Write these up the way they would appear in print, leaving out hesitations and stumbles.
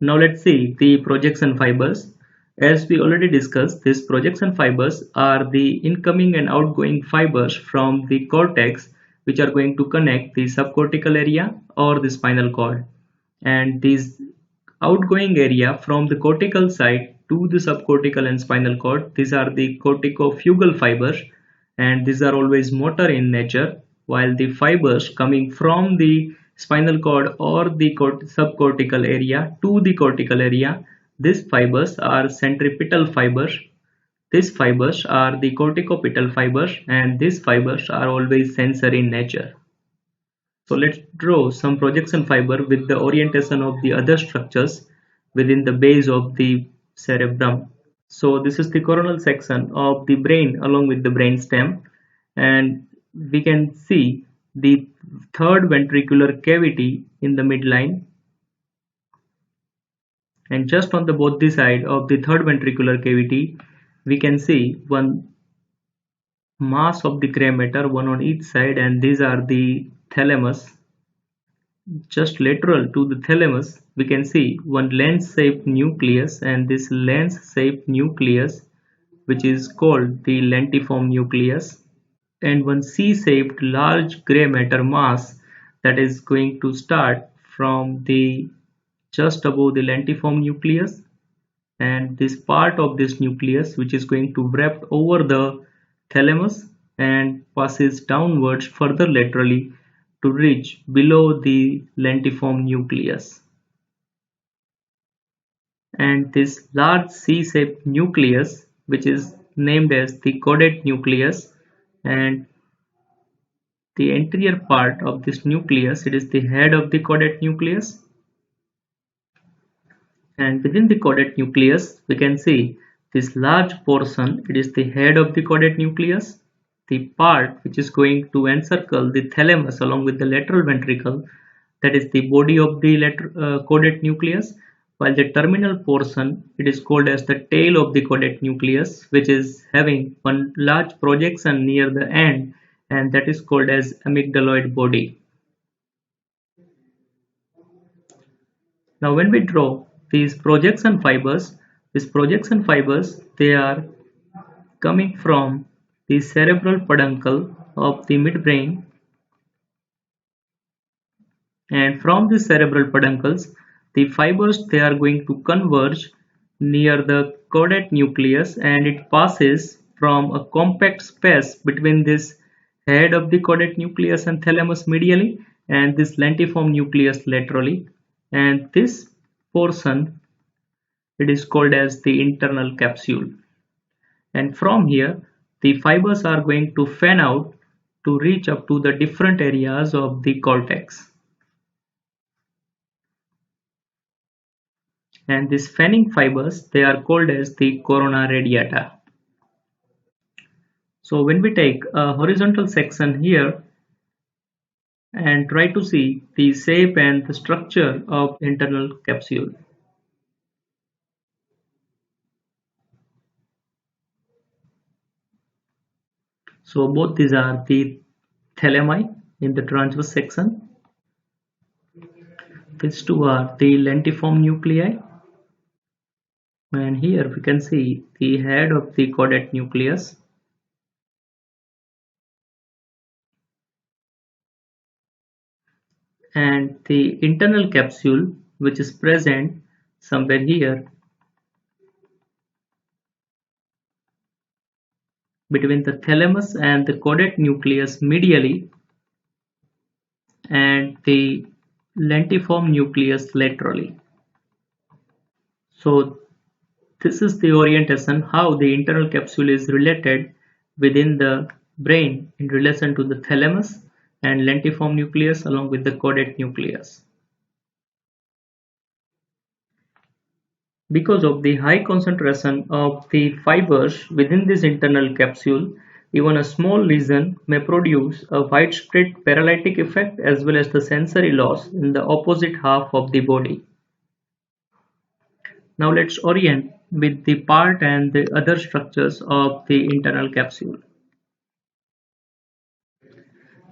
Now let's see the projection fibers. As we already discussed, these projection fibers are the incoming and outgoing fibers from the cortex which are going to connect the subcortical area or the spinal cord. And these outgoing area from the cortical side to the subcortical and spinal cord, these are the corticofugal fibers, and these are always motor in nature, while the fibers coming from the spinal cord or the subcortical area to the cortical area, these fibers are centripetal fibers. These fibers are the corticopital fibers, and these fibers are always sensory in nature. So let's draw some projection fiber with the orientation of the other structures within the base of the cerebrum. So this is the coronal section of the brain along with the brain stem, and we can see the third ventricular cavity in the midline, and just on the both the side of the third ventricular cavity we can see one mass of the gray matter, one on each side, and these are the thalamus. Just lateral to the thalamus we can see one lens-shaped nucleus, and this lens-shaped nucleus, which is called the lentiform nucleus, and one C-shaped large gray matter mass that is going to start from the just above the lentiform nucleus, and this part of this nucleus which is going to wrap over the thalamus and passes downwards further laterally to reach below the lentiform nucleus. And this large C-shaped nucleus, which is named as the caudate nucleus, and the anterior part of this nucleus, it is the head of the caudate nucleus, and within the caudate nucleus we can see this large portion, it is the head of the caudate nucleus. The part which is going to encircle the thalamus along with the lateral ventricle, that is the body of the caudate nucleus, while the terminal portion, it is called as the tail of the caudate nucleus, which is having one large projection near the end, and that is called as amygdaloid body. Now when we draw these projection fibers, they are coming from the cerebral peduncle of the midbrain, and from the cerebral peduncles the fibers, they are going to converge near the caudate nucleus, and it passes from a compact space between this head of the caudate nucleus and thalamus medially, and this lentiform nucleus laterally, and this portion, it is called as the internal capsule. And from here the fibers are going to fan out to reach up to the different areas of the cortex. And these fanning fibers, they are called as the corona radiata. So when we take a horizontal section here and try to see the shape and the structure of internal capsule. So both these are the thalami in the transverse section. These two are the lentiform nuclei, and here we can see the head of the caudate nucleus. And the internal capsule, which is present somewhere here between the thalamus and the caudate nucleus medially, and the lentiform nucleus laterally. So this is the orientation, how the internal capsule is related within the brain in relation to the thalamus and lentiform nucleus along with the caudate nucleus. Because of the high concentration of the fibers within this internal capsule, even a small lesion may produce a widespread paralytic effect as well as the sensory loss in the opposite half of the body. Now let's orient with the part and the other structures of the internal capsule.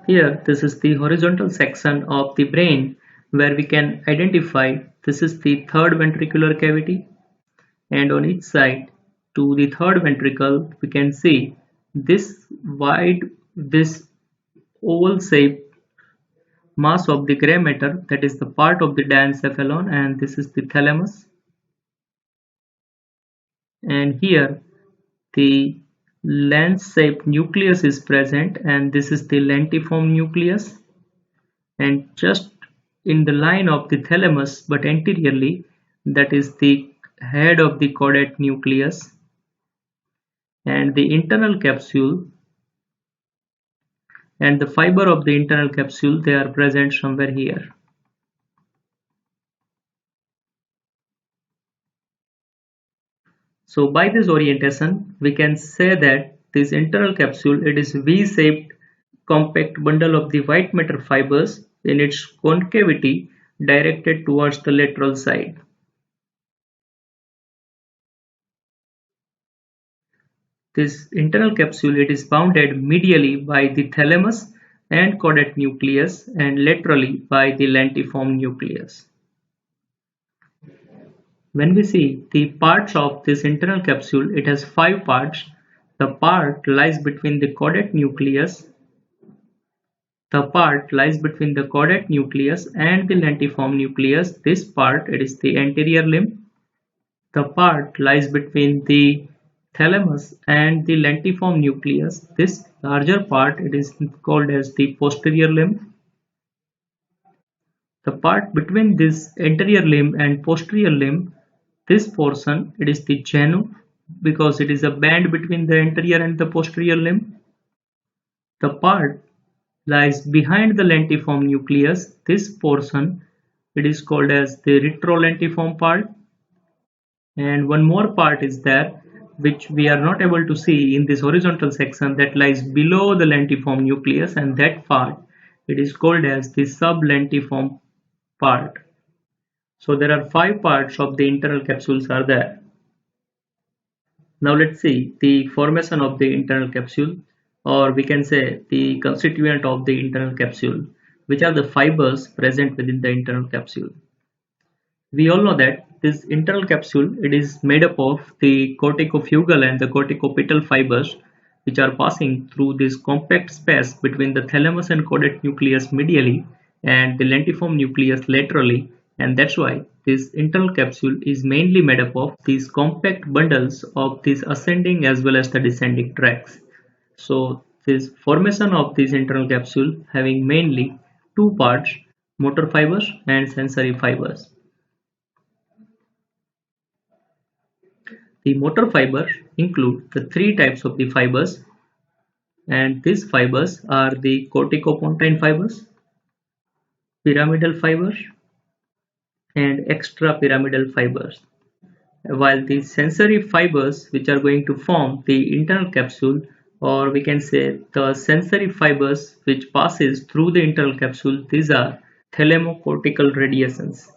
Here, this is the horizontal section of the brain where we can identify this is the third ventricular cavity, and on each side to the third ventricle we can see this wide, this oval shaped mass of the gray matter, that is the part of the diencephalon, and this is the thalamus. And here the lens-shaped nucleus is present, and this is the lentiform nucleus. And just in the line of the thalamus but anteriorly, that is the head of the caudate nucleus. And the internal capsule and the fiber of the internal capsule, they are present somewhere here. So by this orientation we can say that this internal capsule, it is V-shaped compact bundle of the white matter fibers in its concavity directed towards the lateral side. This internal capsule, it is bounded medially by the thalamus and caudate nucleus and laterally by the lentiform nucleus. When we see the parts of this internal capsule, it has 5 parts. The part lies between the caudate nucleus. The part lies between the caudate nucleus and the lentiform nucleus. This part, it is the anterior limb. The part lies between the thalamus and the lentiform nucleus. This larger part, it is called as the posterior limb. The part between this anterior limb and posterior limb, this portion, it is the genu, because it is a band between the anterior and the posterior limb. The part lies behind the lentiform nucleus. This portion, it is called as the retrolentiform part. And one more part is there which we are not able to see in this horizontal section, that lies below the lentiform nucleus, and that part, it is called as the sublentiform part. So there are 5 parts of the internal capsules are there. Now let's see the formation of the internal capsule, or we can say the constituent of the internal capsule, which are the fibers present within the internal capsule. We all know that this internal capsule, it is made up of the corticofugal and the corticopetal fibers, which are passing through this compact space between the thalamus and caudate nucleus medially and the lentiform nucleus laterally, and that's why this internal capsule is mainly made up of these compact bundles of these ascending as well as the descending tracts. So this formation of this internal capsule having mainly 2 parts, motor fibers and sensory fibers. The motor fibers include the 3 types of the fibers, and these fibers are the corticopontine fibers, pyramidal fibers and extrapyramidal fibers. While the sensory fibers, which are going to form the internal capsule, or we can say the sensory fibers which passes through the internal capsule, these are thalamocortical radiations.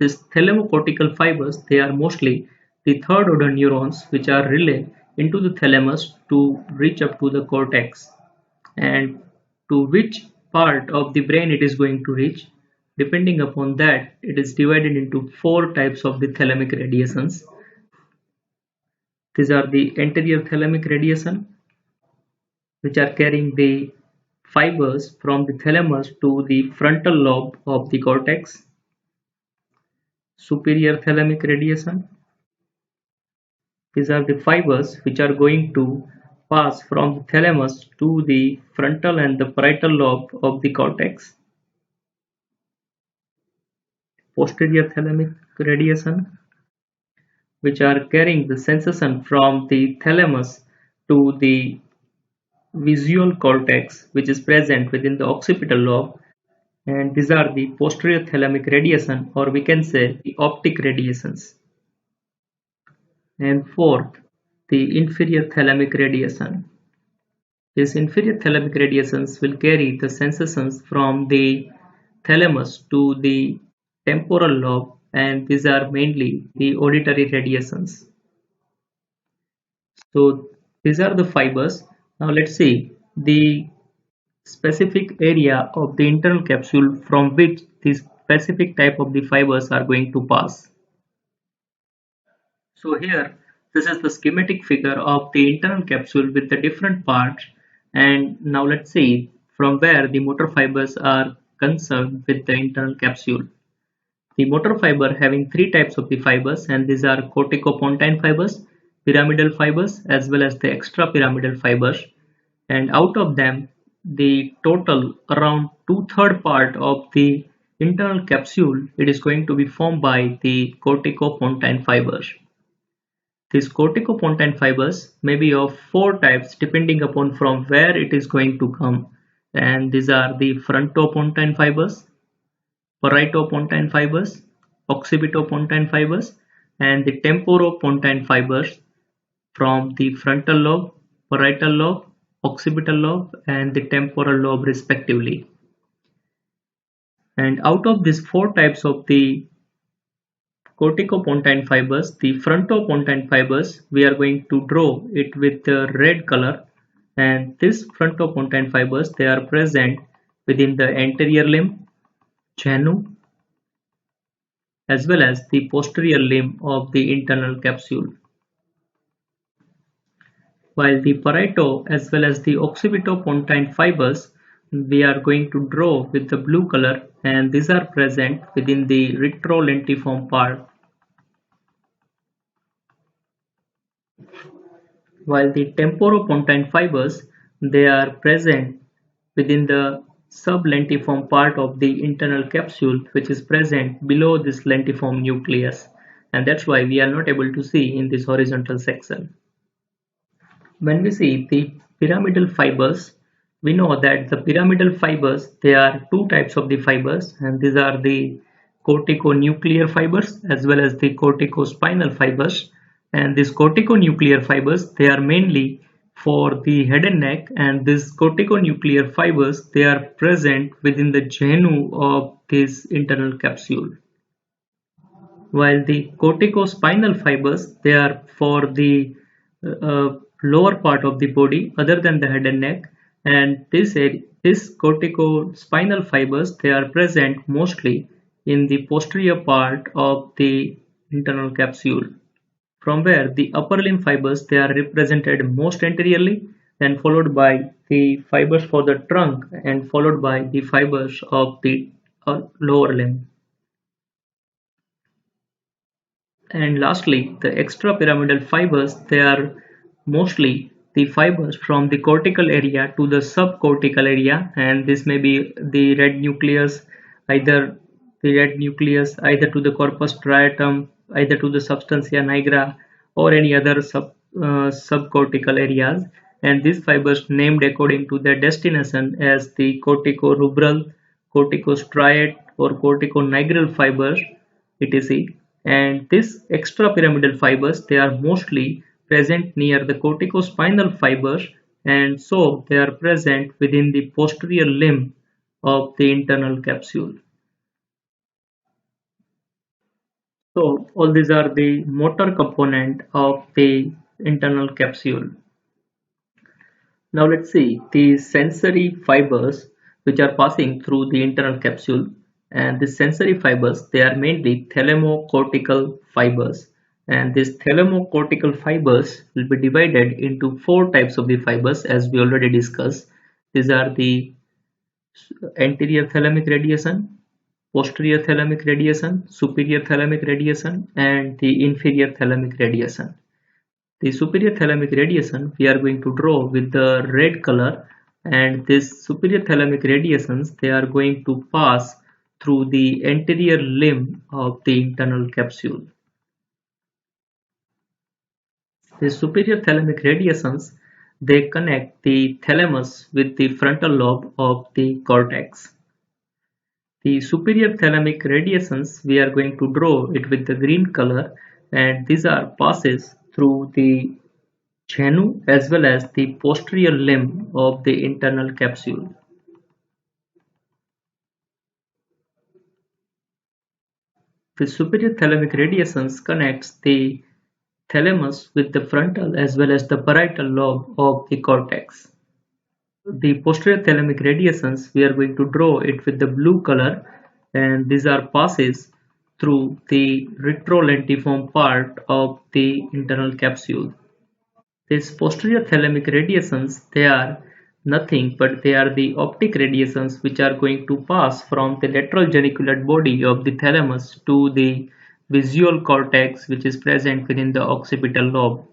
These thalamocortical fibers, they are mostly the third order neurons which are relayed into the thalamus to reach up to the cortex, and to which part of the brain it is going to reach. Depending upon that, it is divided into 4 types of the thalamic radiations. These are the anterior thalamic radiation, which are carrying the fibers from the thalamus to the frontal lobe of the cortex. Superior thalamic radiation. These are the fibers which are going to pass from the thalamus to the frontal and the parietal lobe of the cortex. Posterior thalamic radiation, which are carrying the sensation from the thalamus to the visual cortex, which is present within the occipital lobe, and these are the posterior thalamic radiation, or we can say the optic radiations. And fourth, the inferior thalamic radiation. These inferior thalamic radiations will carry the sensations from the thalamus to the temporal lobe, and these are mainly the auditory radiations. So these are the fibers. Now let's see the specific area of the internal capsule from which the specific type of the fibers are going to pass. So here, this is the schematic figure of the internal capsule with the different parts. And now let's see from where the motor fibers are concerned with the internal capsule. The motor fiber having three types of the fibers, and these are corticopontine fibers, pyramidal fibers, as well as the extrapyramidal fibers. And out of them, the total around two-third part of the internal capsule, it is going to be formed by the corticopontine fibers. These corticopontine fibers may be of four types depending upon from where it is going to come, and these are the frontopontine fibers, paritopontine fibers, occipitopontine fibers, and the temporopontine fibers from the frontal lobe, parietal lobe, occipital lobe, and the temporal lobe respectively. And out of these four types of the corticopontine fibers, the frontopontine fibers, we are going to draw it with the red color, and these frontopontine fibers, they are present within the anterior limb, genu, as well as the posterior limb of the internal capsule. While the parieto as well as the occipitopontine fibers, we are going to draw with the blue color, and these are present within the retrolentiform part. While the temporopontine fibers, they are present within the sublentiform part of the internal capsule, which is present below this lentiform nucleus, and that's why we are not able to see in this horizontal section. When we see the pyramidal fibers, we know that the pyramidal fibers, there are two types of the fibers, and these are the corticonuclear fibers as well as the corticospinal fibers. And these corticonuclear fibers, they are mainly for the head and neck, and these corticonuclear fibers, they are present within the genu of this internal capsule. While the corticospinal fibers, they are for the lower part of the body other than the head and neck, and this corticospinal fibers, they are present mostly in the posterior part of the internal capsule, from where the upper limb fibers, they are represented most anteriorly, then followed by the fibers for the trunk, and followed by the fibers of the lower limb. And lastly, the extrapyramidal fibers, they are mostly the fibers from the cortical area to the subcortical area, and this may be the red nucleus, either either to the corpus striatum, either to the substantia nigra, or any other subcortical areas. And these fibers named according to their destination as the corticorubral, corticostriate, or corticonigral fibers, etc. And these extrapyramidal fibers, they are mostly present near the corticospinal fibers, and so they are present within the posterior limb of the internal capsule. So all these are the motor component of the internal capsule. Now let's see the sensory fibers which are passing through the internal capsule, and the sensory fibers, they are mainly thalamocortical fibers, and these thalamocortical fibers will be divided into four types of the fibers as we already discussed. These are the anterior thalamic radiation, posterior thalamic radiation, superior thalamic radiation, and the inferior thalamic radiation. The superior thalamic radiation we are going to draw with the red color, and this superior thalamic radiations, they are going to pass through the anterior limb of the internal capsule. The superior thalamic radiations, they connect the thalamus with the frontal lobe of the cortex. The superior thalamic radiations, we are going to draw it with the green color, and these are passes through the genu as well as the posterior limb of the internal capsule. The superior thalamic radiations connects the thalamus with the frontal as well as the parietal lobe of the cortex. The posterior thalamic radiations, we are going to draw it with the blue color, and these are passes through the retrolentiform part of the internal capsule. These posterior thalamic radiations, they are nothing but they are the optic radiations which are going to pass from the lateral geniculate body of the thalamus to the visual cortex which is present within the occipital lobe.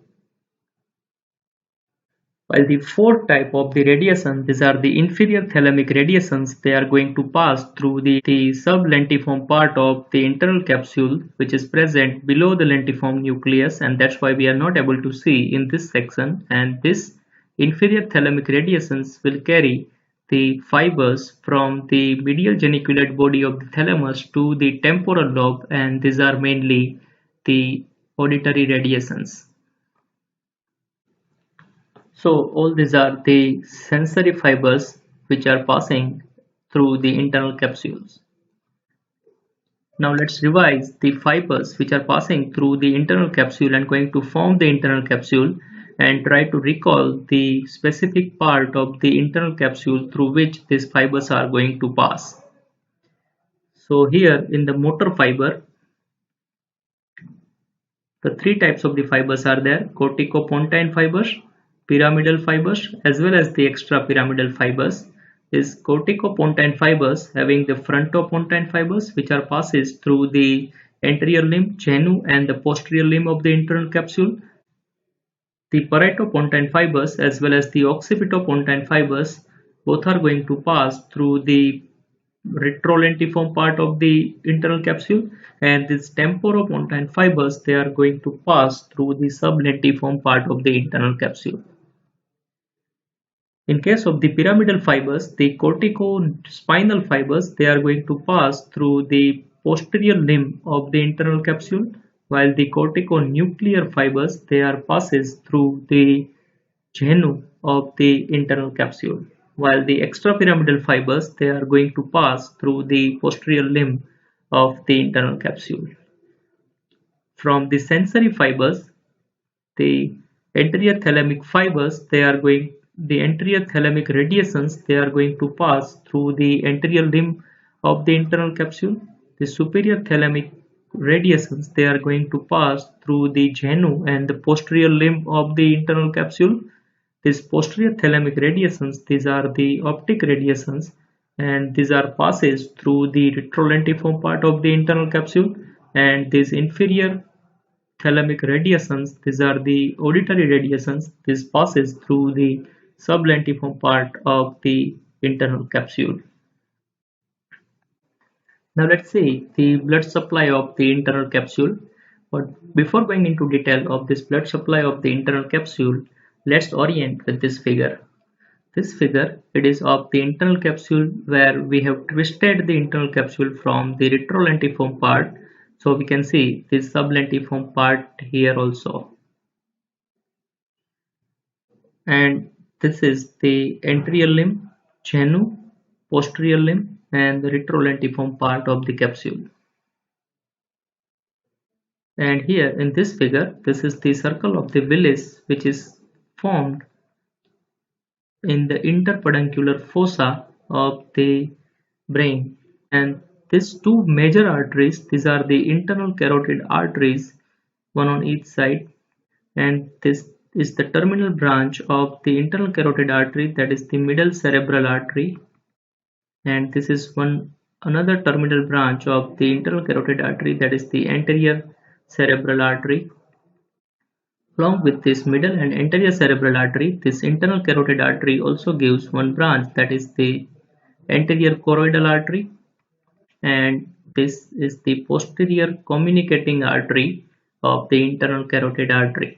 While the fourth type of the radiation, these are the inferior thalamic radiations, they are going to pass through the sublentiform part of the internal capsule which is present below the lentiform nucleus, and that's why we are not able to see in this section. And this inferior thalamic radiations will carry the fibers from the medial geniculate body of the thalamus to the temporal lobe, and these are mainly the auditory radiations. So all these are the sensory fibers which are passing through the internal capsules. Now let's revise the fibers which are passing through the internal capsule and going to form the internal capsule, and try to recall the specific part of the internal capsule through which these fibers are going to pass. So here in the motor fiber, the three types of the fibers are there: corticopontine fibers, pyramidal fibers, as well as the extrapyramidal fibers. Is corticopontine fibers having the frontopontine fibers which are passes through the anterior limb, genu, and the posterior limb of the internal capsule. The paritopontine fibers as well as the occipitopontine fibers both are going to pass through the retrolentiform part of the internal capsule, and these temporopontine fibers, they are going to pass through the sublentiform part of the internal capsule. In case of the pyramidal fibers, the corticospinal fibers, they are going to pass through the posterior limb of the internal capsule, while the corticonuclear fibers, they are passes through the genu of the internal capsule, while the extrapyramidal fibers, they are going to pass through the posterior limb of the internal capsule. From the sensory fibers, the anterior thalamic fibers, the anterior thalamic radiations, they are going to pass through the anterior limb of the internal capsule. The superior thalamic radiations, they are going to pass through the genu and the posterior limb of the internal capsule. These posterior thalamic radiations, these are the optic radiations, and these are passes through the retrolentiform part of the internal capsule. And these inferior thalamic radiations, these are the auditory radiations, this passes through the sublentiform part of the internal capsule. Now let's see the blood supply of the internal capsule. But before going into detail of this blood supply of the internal capsule, let's orient with this figure. This figure, it is of the internal capsule where we have twisted the internal capsule from the retrolentiform part. So we can see this sublentiform part here also. And this is the anterior limb, genu, posterior limb, and the retrolentiform part of the capsule. And here in this figure, this is the circle of the Willis which is formed in the interpeduncular fossa of the brain. And these two major arteries, these are the internal carotid arteries, one on each side, and this is the terminal branch of the internal carotid artery, that is the middle cerebral artery, and this is one another terminal branch of the internal carotid artery, that is the anterior cerebral artery. Along with this middle and anterior cerebral artery, this internal carotid artery also gives one branch, that is the anterior choroidal artery, and this is the posterior communicating artery of the internal carotid artery.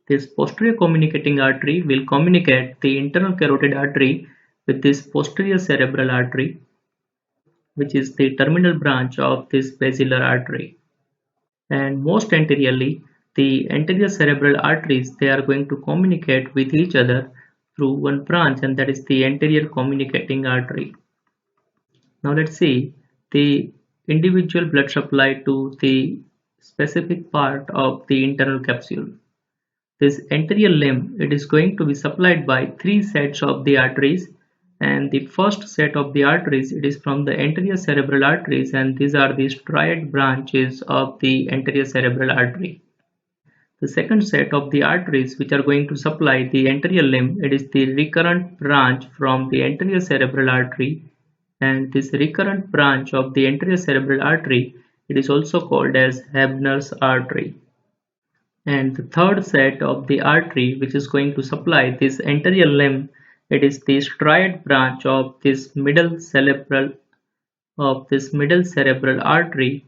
This posterior communicating artery will communicate the internal carotid artery with this posterior cerebral artery, which is the terminal branch of this basilar artery. And most anteriorly, the anterior cerebral arteries, they are going to communicate with each other through one branch, and that is the anterior communicating artery. Now let's see the individual blood supply to the specific part of the internal capsule. This anterior limb, it is going to be supplied by three sets of the arteries, and the first set of the arteries, it is from the anterior cerebral arteries, and these are the striate branches of the anterior cerebral artery. The second set of the arteries which are going to supply the anterior limb, it is the recurrent branch from the anterior cerebral artery, and this recurrent branch of the anterior cerebral artery, it is also called as Hebner's artery. And the third set of the artery which is going to supply this anterior limb, it is the striate branch of this middle cerebral artery,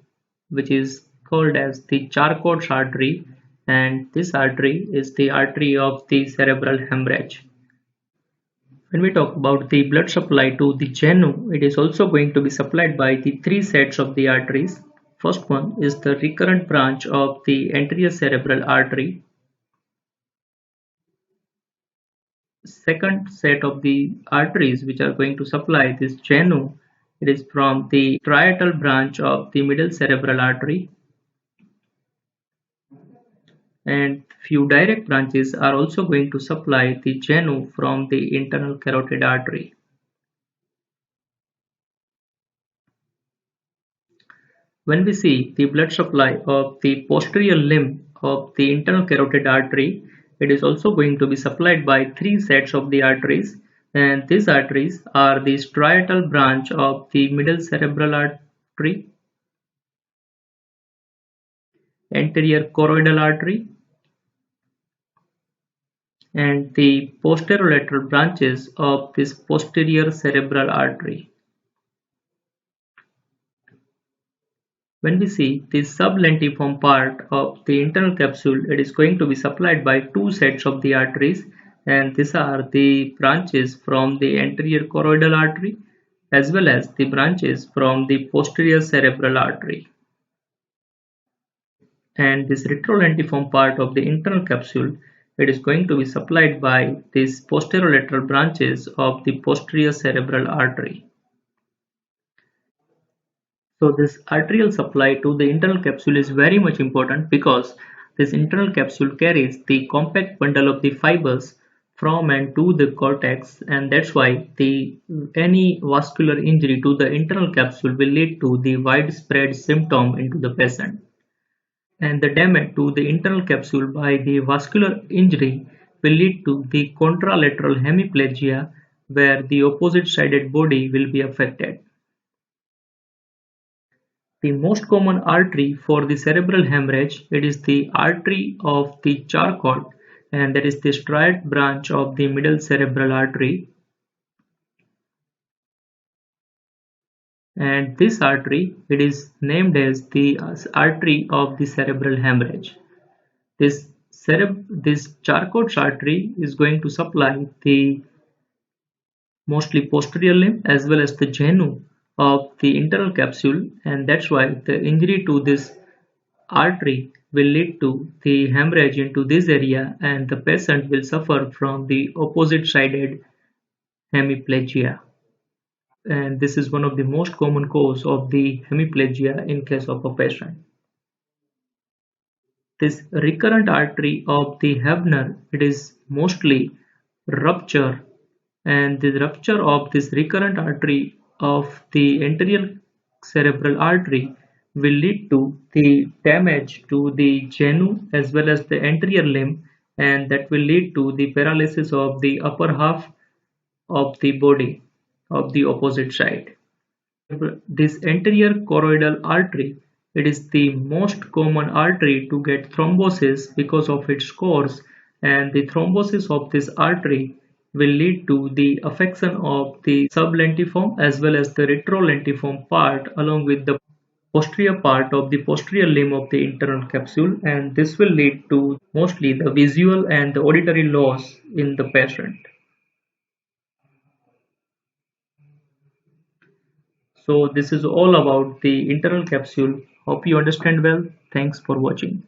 which is called as the Charcot's artery, and this artery is the artery of the cerebral hemorrhage. When we talk about the blood supply to the genu, it is also going to be supplied by the three sets of the arteries. First one is the recurrent branch of the anterior cerebral artery. Second set of the arteries which are going to supply this genu, it is from the striatal branch of the middle cerebral artery, and few direct branches are also going to supply the genu from the internal carotid artery. When we see the blood supply of the posterior limb of the internal carotid artery, it is also going to be supplied by three sets of the arteries, and these arteries are the striatal branch of the middle cerebral artery, anterior choroidal artery, and the posterolateral branches of this posterior cerebral artery. When we see the sublentiform part of the internal capsule, it is going to be supplied by two sets of the arteries, and these are the branches from the anterior choroidal artery as well as the branches from the posterior cerebral artery. And this retrolentiform part of the internal capsule, it is going to be supplied by these posterolateral branches of the posterior cerebral artery. So this arterial supply to the internal capsule is very much important because this internal capsule carries the compact bundle of the fibers from and to the cortex, and that's why any vascular injury to the internal capsule will lead to the widespread symptom into the patient. And the damage to the internal capsule by the vascular injury will lead to the contralateral hemiplegia, where the opposite sided body will be affected. The most common artery for the cerebral hemorrhage, it is the artery of the Charcot, and that is the striate branch of the middle cerebral artery. And this artery, it is named as the artery of the cerebral hemorrhage. This Charcot's artery is going to supply the mostly posterior limb as well as the genu of the internal capsule, and that's why the injury to this artery will lead to the hemorrhage into this area, and the patient will suffer from the opposite sided hemiplegia, and this is one of the most common cause of the hemiplegia in case of a patient. This recurrent artery of the Hebner, it is mostly rupture, and the rupture of this recurrent artery of the anterior cerebral artery will lead to the damage to the genu as well as the anterior limb, and that will lead to the paralysis of the upper half of the body of the opposite side. This anterior choroidal artery, it is the most common artery to get thrombosis because of its course, and the thrombosis of this artery will lead to the affection of the sublentiform as well as the retrolentiform part along with the posterior part of the posterior limb of the internal capsule, and this will lead to mostly the visual and the auditory loss in the patient. So this is all about the internal capsule. Hope you understand well. Thanks for watching.